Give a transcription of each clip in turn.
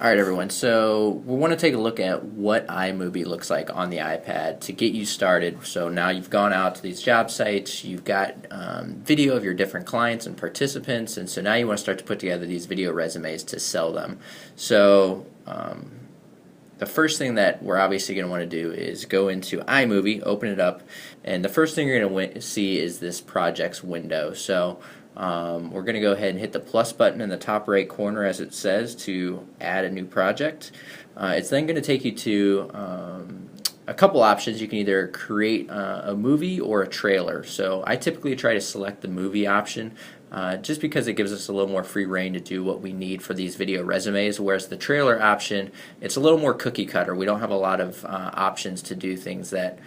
Alright everyone, so we want to take a look at what iMovie looks like on the iPad to get you started. So now you've gone out to these job sites, you've got video of your different clients and participants, and so now you want to start to put together these video resumes to sell them. So the first thing that we're obviously going to want to do is go into iMovie, open it up, and the first thing you're going to see is this projects window. So we're going to go ahead and hit the plus button in the top right corner as it says to add a new project. It's then going to take you to a couple options. You can either create a movie or a trailer. So I typically try to select the movie option just because it gives us a little more free reign to do what we need for these video resumes, whereas the trailer option, it's a little more cookie cutter. We don't have a lot of options to do things that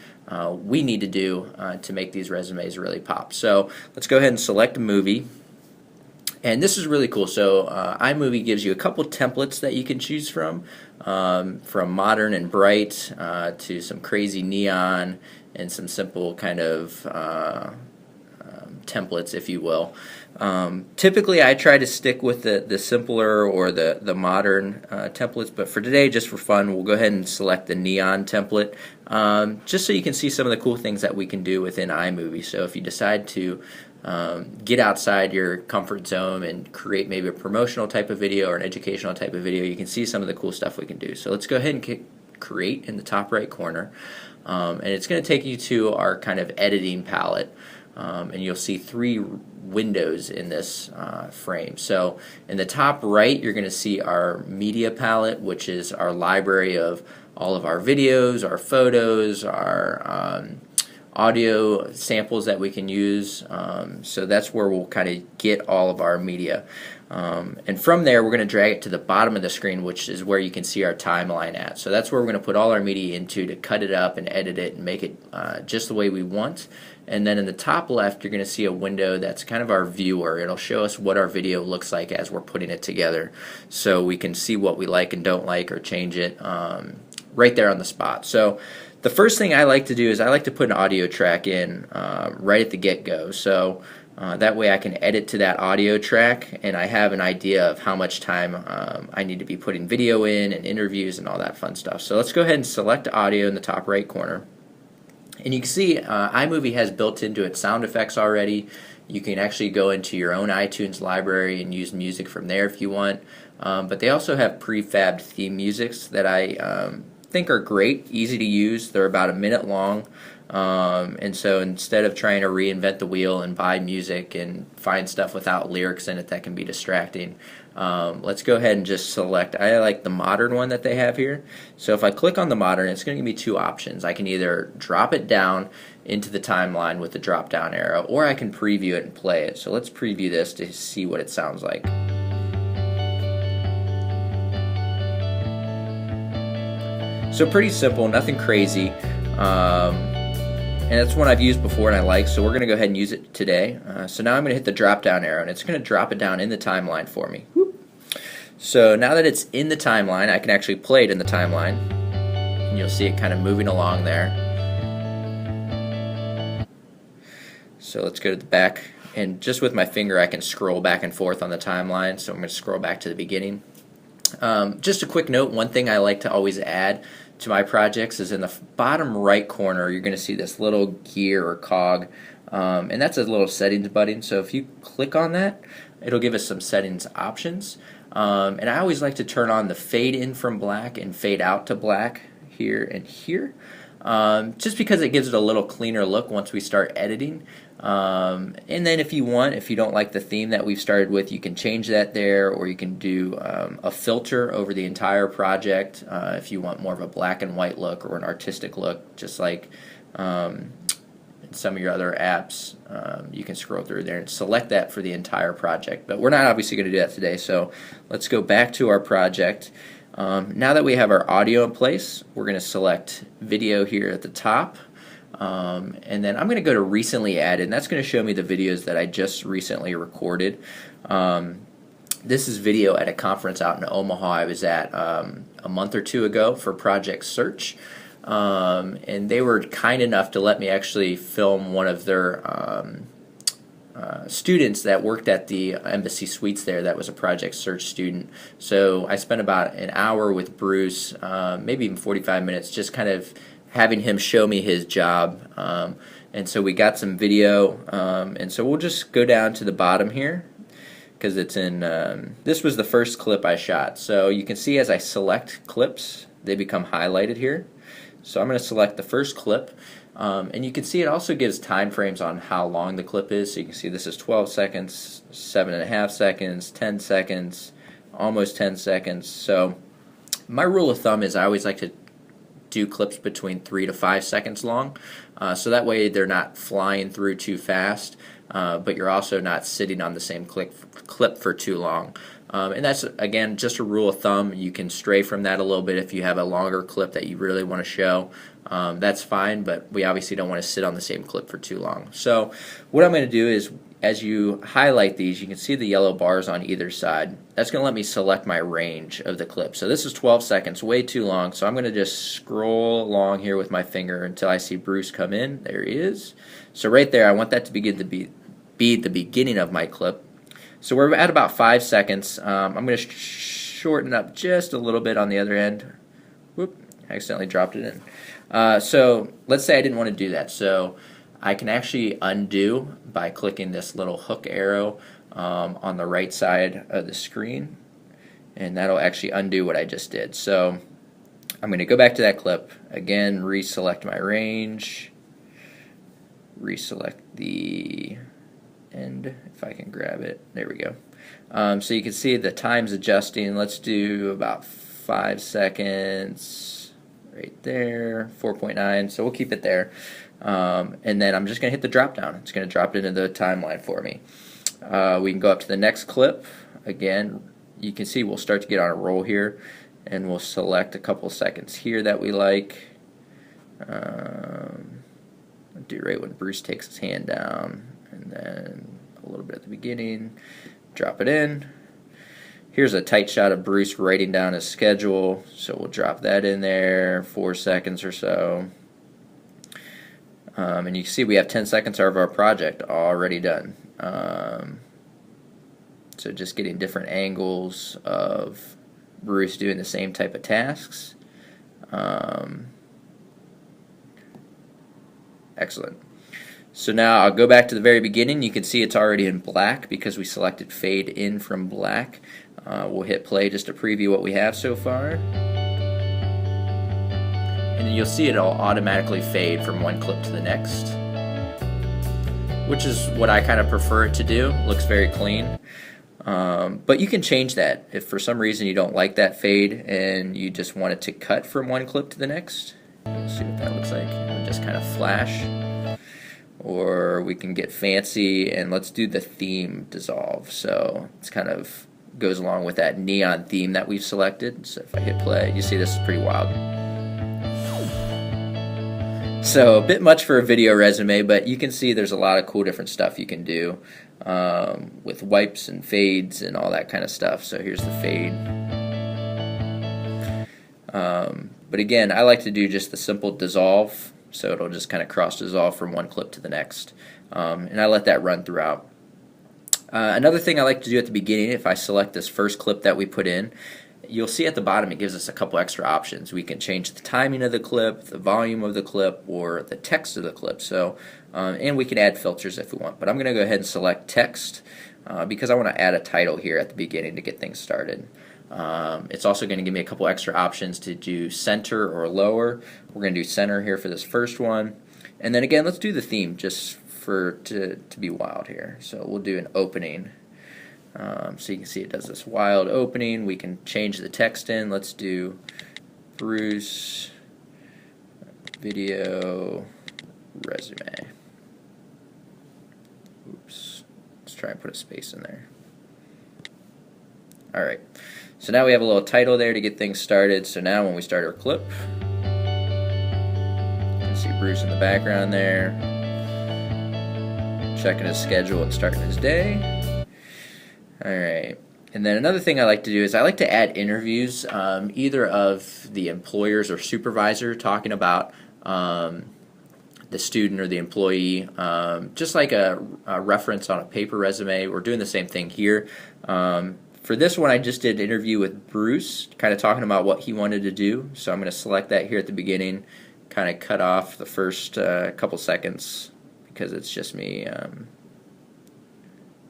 we need to do to make these resumes really pop. So let's go ahead and select a movie. And this is really cool. So iMovie gives you a couple templates that you can choose from modern and bright to some crazy neon and some simple kind of templates, if you will. Typically I try to stick with the simpler or the modern templates, but for today, just for fun, we'll go ahead and select the neon template just so you can see some of the cool things that we can do within iMovie. So if you decide to get outside your comfort zone and create maybe a promotional type of video or an educational type of video, you can see some of the cool stuff we can do. So let's go ahead and create in the top right corner, and it's going to take you to our kind of editing palette. And you'll see three windows in this frame. So in the top right, you're going to see our media palette, which is our library of all of our videos, our photos, our audio samples that we can use. So that's where we'll kind of get all of our media. And from there, we're going to drag it to the bottom of the screen, which is where you can see our timeline at. So that's where we're going to put all our media into to cut it up and edit it and make it just the way we want. And then in the top left, you're going to see a window that's kind of our viewer. It'll show us what our video looks like as we're putting it together. So we can see what we like and don't like or change it right there on the spot. So the first thing I like to do is I like to put an audio track in right at the get-go. So that way I can edit to that audio track and I have an idea of how much time I need to be putting video in and interviews and all that fun stuff. So let's go ahead and select audio in the top right corner. And you can see iMovie has built into it sound effects already. You can actually go into your own iTunes library and use music from there if you want. But they also have prefabbed theme musics that I think are great, easy to use. They're about a minute long. And so instead of trying to reinvent the wheel and buy music and find stuff without lyrics in it that can be distracting, let's go ahead and just select. I like the modern one that they have here. So if I click on the modern, it's going to give me two options. I can either drop it down into the timeline with the drop down arrow, or I can preview it and play it. So let's preview this to see what it sounds like. So pretty simple, nothing crazy. And that's one I've used before and I like, so we're going to go ahead and use it today. So now I'm going to hit the drop down arrow and it's going to drop it down in the timeline for me. Whoop. So now that it's in the timeline, I can actually play it in the timeline and you'll see it kind of moving along there. So let's go to the back, and just with my finger I can scroll back and forth on the timeline, so I'm going to scroll back to the beginning. Just a quick note, one thing I like to always add to my projects is in the bottom right corner you're going to see this little gear or cog, and that's a little settings button. So if you click on that, it'll give us some settings options, and I always like to turn on the fade in from black and fade out to black here and here, just because it gives it a little cleaner look once we start editing. And then if you don't like the theme that we've started with, you can change that there, or you can do a filter over the entire project if you want more of a black and white look or an artistic look, just like in some of your other apps. You can scroll through there and select that for the entire project, but we're not obviously going to do that today. So let's go back to our project. Now that we have our audio in place, we're going to select video here at the top. And then I'm going to go to recently added, and that's going to show me the videos that I just recently recorded. This is video at a conference out in Omaha I was at a month or two ago for Project Search, and they were kind enough to let me actually film one of their students that worked at the Embassy Suites there that was a Project Search student. So I spent about an hour with Bruce, maybe even 45 minutes, just kind of having him show me his job. And so we got some video, and so we'll just go down to the bottom here because it's in, this was the first clip I shot. So you can see as I select clips, they become highlighted here. So I'm going to select the first clip. And you can see it also gives time frames on how long the clip is. So you can see this is 12 seconds, 7.5 seconds, 10 seconds, almost 10 seconds. So my rule of thumb is I always like to do clips between 3 to 5 seconds long. So that way they're not flying through too fast, but you're also not sitting on the same clip for too long. And that's, again, just a rule of thumb. You can stray from that a little bit if you have a longer clip that you really want to show. That's fine, but we obviously don't want to sit on the same clip for too long. So what I'm going to do is, as you highlight these, you can see the yellow bars on either side. That's going to let me select my range of the clip. So this is 12 seconds, way too long. So I'm going to just scroll along here with my finger until I see Bruce come in. There he is. So right there, I want that to be the beginning of my clip. So we're at about 5 seconds. I'm going to shorten up just a little bit on the other end. Whoop, I accidentally dropped it in. So let's say I didn't want to do that. So I can actually undo by clicking this little hook arrow on the right side of the screen, and that'll actually undo what I just did. So I'm going to go back to that clip, again, reselect my range, reselect the end, if I can grab it. There we go. So you can see the time's adjusting. Let's do about 5 seconds right there, 4.9, so we'll keep it there. And then I'm just going to hit the drop down. It's going to drop it into the timeline for me. We can go up to the next clip. Again, you can see we'll start to get on a roll here, and we'll select a couple seconds here that we like. I'll do right when Bruce takes his hand down, and then a little bit at the beginning, drop it in. Here's a tight shot of Bruce writing down his schedule, so we'll drop that in there, 4 seconds or so. And you can see we have 10 seconds of our project already done. So just getting different angles of Bruce doing the same type of tasks. Excellent. So now I'll go back to the very beginning. You can see it's already in black because we selected fade in from black. We'll hit play just to preview what we have so far. And you'll see it'll automatically fade from one clip to the next, which is what I kind of prefer it to do. Looks very clean. But you can change that if for some reason you don't like that fade and you just want it to cut from one clip to the next. We'll see what that looks like. It'll just kind of flash. Or we can get fancy and let's do the theme dissolve. So it's kind of goes along with that neon theme that we've selected. So if I hit play, you see this is pretty wild. So a bit much for a video resume, but you can see there's a lot of cool different stuff you can do with wipes and fades and all that kind of stuff. So here's the fade. But again, I like to do just the simple dissolve, so it'll just kind of cross dissolve from one clip to the next. And I let that run throughout. Another thing I like to do at the beginning, if I select this first clip that we put in, you'll see at the bottom it gives us a couple extra options. We can change the timing of the clip, the volume of the clip, or the text of the clip. So, and we can add filters if we want. But I'm going to go ahead and select text because I want to add a title here at the beginning to get things started. It's also going to give me a couple extra options to do center or lower. We're going to do center here for this first one. And then again, let's do the theme just to be wild here. So we'll do an opening. So you can see it does this wild opening. We can change the text in. Let's do Bruce video resume. Oops. Let's try and put a space in there. Alright. So now we have a little title there to get things started. So now when we start our clip, you can see Bruce in the background there, checking his schedule and starting his day. Alright, and then another thing I like to do is I like to add interviews, either of the employers or supervisor talking about the the student or the employee, just like a reference on a paper resume. We're doing the same thing here. For this one, I just did an interview with Bruce, kind of talking about what he wanted to do. So I'm going to select that here at the beginning, kind of cut off the first couple seconds because it's just me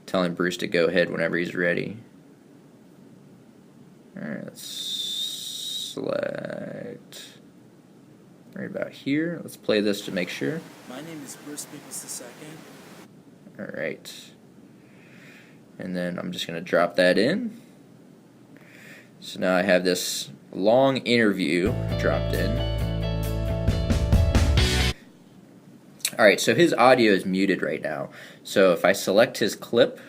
telling Bruce to go ahead whenever he's ready. Alright, let's select right about here. Let's play this to make sure. My name is Bruce Peoples II. Alright. And then I'm just going to drop that in. So now I have this long interview dropped in. Alright, so his audio is muted right now. So if I select his clip,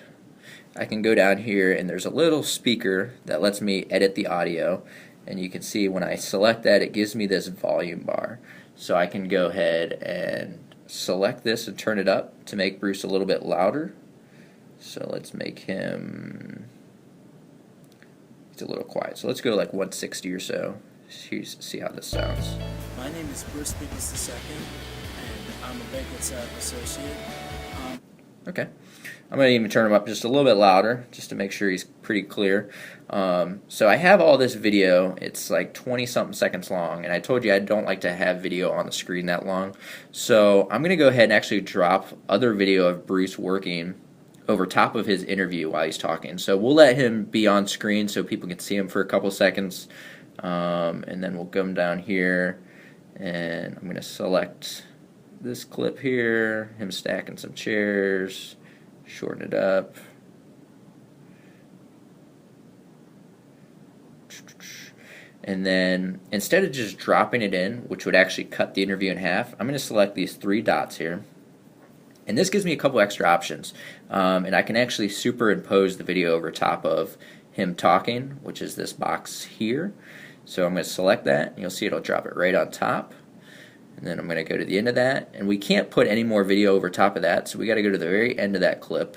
I can go down here and there's a little speaker that lets me edit the audio, and you can see when I select that it gives me this volume bar. So I can go ahead and select this and turn it up to make Bruce a little bit louder. So let's make him, he's a little quiet. So let's go to like 160 or so. See how this sounds. My name is Bruce Peoples II, and I'm a banquet staff associate. Okay. I'm going to even turn him up just a little bit louder just to make sure he's pretty clear. So I have all this video. It's like 20-something seconds long, and I told you I don't like to have video on the screen that long. So I'm going to go ahead and actually drop other video of Bruce working over top of his interview while he's talking. So we'll let him be on screen so people can see him for a couple seconds, and then we'll come down here, and I'm going to select this clip here, him stacking some chairs, shorten it up. And then instead of just dropping it in, which would actually cut the interview in half, I'm going to select these three dots here. And this gives me a couple extra options. And I can actually superimpose the video over top of him talking, which is this box here. So I'm going to select that, and you'll see it'll drop it right on top. And then I'm going to go to the end of that, and we can't put any more video over top of that, so we got to go to the very end of that clip.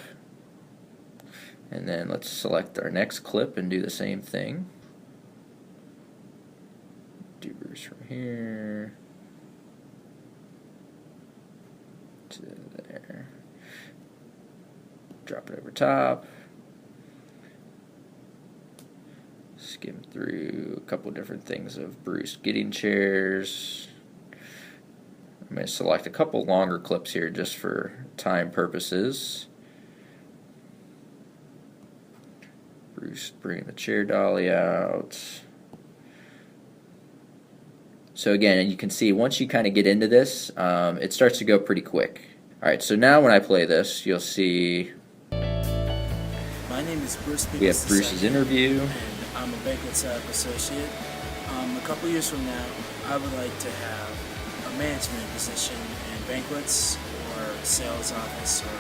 And then let's select our next clip and do the same thing. Do Bruce from here to there. Drop it over top. Skim through a couple different things of Bruce getting chairs. I'm going to select a couple longer clips here just for time purposes. Bruce bringing the chair dolly out. So again, you can see once you kind of get into this, it starts to go pretty quick. Alright, so now when I play this, you'll see My name is Bruce Peoples we have Bruce's interview. And I'm a banquet staff associate. A couple years from now, I would like to have a management position in banquets or sales office or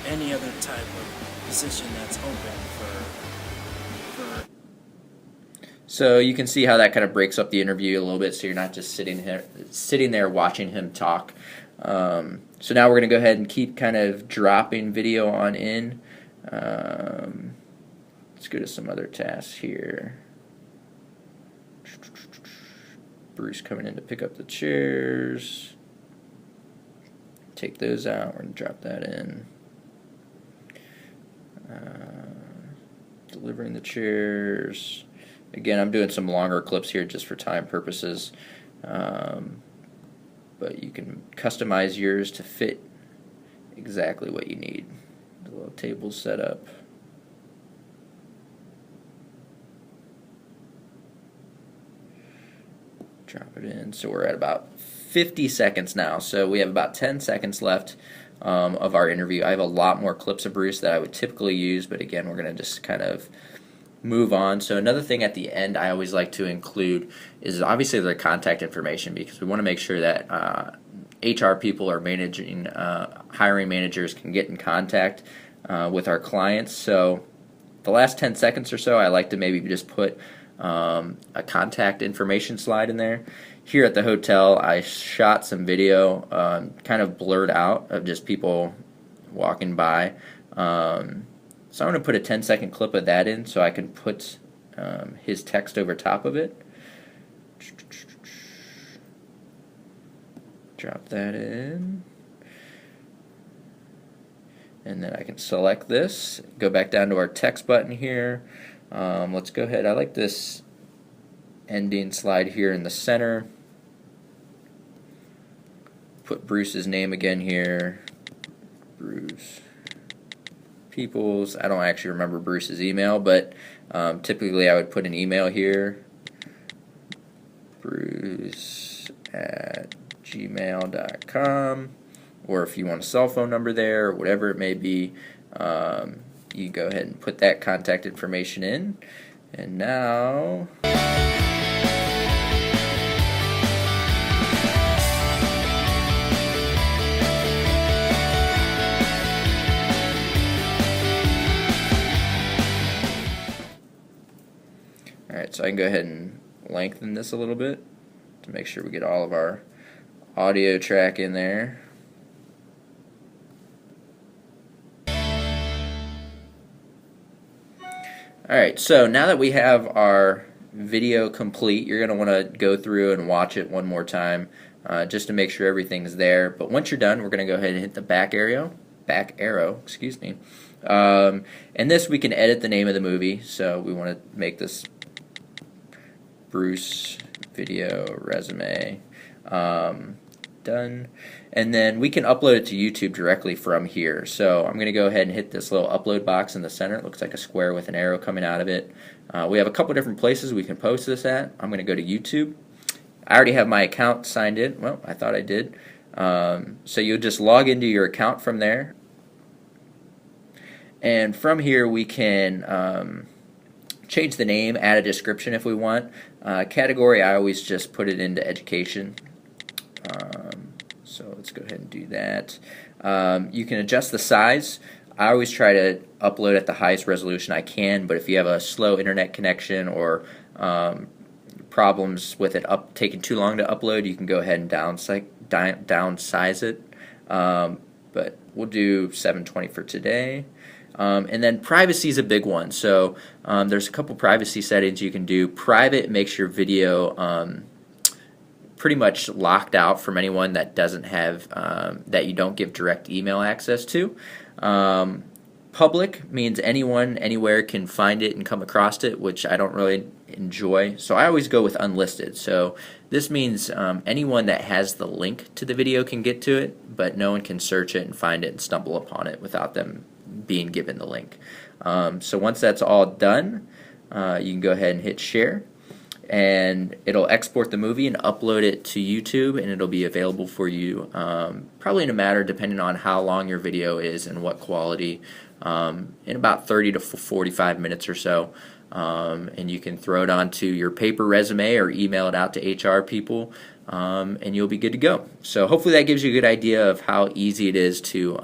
any other type of position that's open for. So you can see how that kind of breaks up the interview a little bit, so you're not just sitting there watching him talk. So now we're going to go ahead and keep kind of dropping video on in. Let's go to some other tasks here. Bruce coming in to pick up the chairs. Take those out. We're going to drop that in. Delivering the chairs. Again, I'm doing some longer clips here just for time purposes. But you can customize yours to fit exactly what you need. The little table set up. Drop it in. So we're at about 50 seconds now. So we have about 10 seconds left of our interview. I have a lot more clips of Bruce that I would typically use, but again, we're going to just kind of move on. So another thing at the end I always like to include is obviously their contact information, because we want to make sure that HR people or managing hiring managers can get in contact with our clients. So the last 10 seconds or so, I like to maybe just put a contact information slide in there. Here at the hotel, I shot some video kind of blurred out of just people walking by. So I'm going to put a 10-second clip of that in so I can put his text over top of it. drop that in. And then I can select this, go back down to our text button here. Let's go ahead. I like this ending slide here in the center. Put Bruce's name again here. Bruce Peoples. I don't actually remember Bruce's email, but typically I would put an email here. Bruce@gmail.com. Or if you want a cell phone number there, or whatever it may be, you go ahead and put that contact information in. And now, alright, so I can go ahead and lengthen this a little bit to make sure we get all of our audio track in there. Alright, so now that we have our video complete, you're going to want to go through and watch it one more time just to make sure everything's there. But once you're done, we're going to go ahead and hit the back arrow, excuse me. And this, we can edit the name of the movie, so we want to make this Bruce Video Resume. Done. And then we can upload it to YouTube directly from here. So I'm going to go ahead and hit this little upload box in the center. It looks like a square with an arrow coming out of it. We have a couple different places we can post this at. I'm going to go to YouTube. I already have my account signed in. Well, I thought I did. So you'll just log into your account from there. And from here we can change the name, add a description if we want. Category, I always just put it into education. So let's go ahead and do that. You can adjust the size. I always try to upload at the highest resolution I can, but if you have a slow internet connection or problems with it taking too long to upload, you can go ahead and downsize it. But we'll do 720 for today. And then privacy is a big one. So there's a couple privacy settings you can do. Private makes your video pretty much locked out from anyone that doesn't have that you don't give direct email access to. Public means anyone anywhere can find it and come across it, which I don't really enjoy. So I always go with unlisted. So this means anyone that has the link to the video can get to it, but no one can search it and find it and stumble upon it without them being given the link. So once that's all done, you can go ahead and hit share. And it'll export the movie and upload it to YouTube, and it'll be available for you probably in a matter, depending on how long your video is and what quality, in about 30 to 45 minutes or so. And you can throw it onto your paper resume or email it out to HR people, and you'll be good to go. So hopefully that gives you a good idea of how easy it is to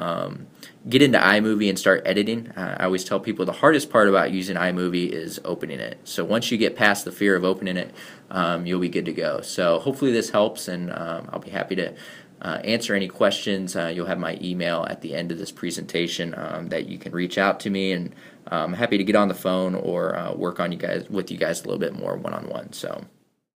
get into iMovie and start editing. I always tell people the hardest part about using iMovie is opening it. So once you get past the fear of opening it, you'll be good to go. So hopefully this helps, and I'll be happy to answer any questions. You'll have my email at the end of this presentation that you can reach out to me, and I'm happy to get on the phone or work on with you guys a little bit more one-on-one. So.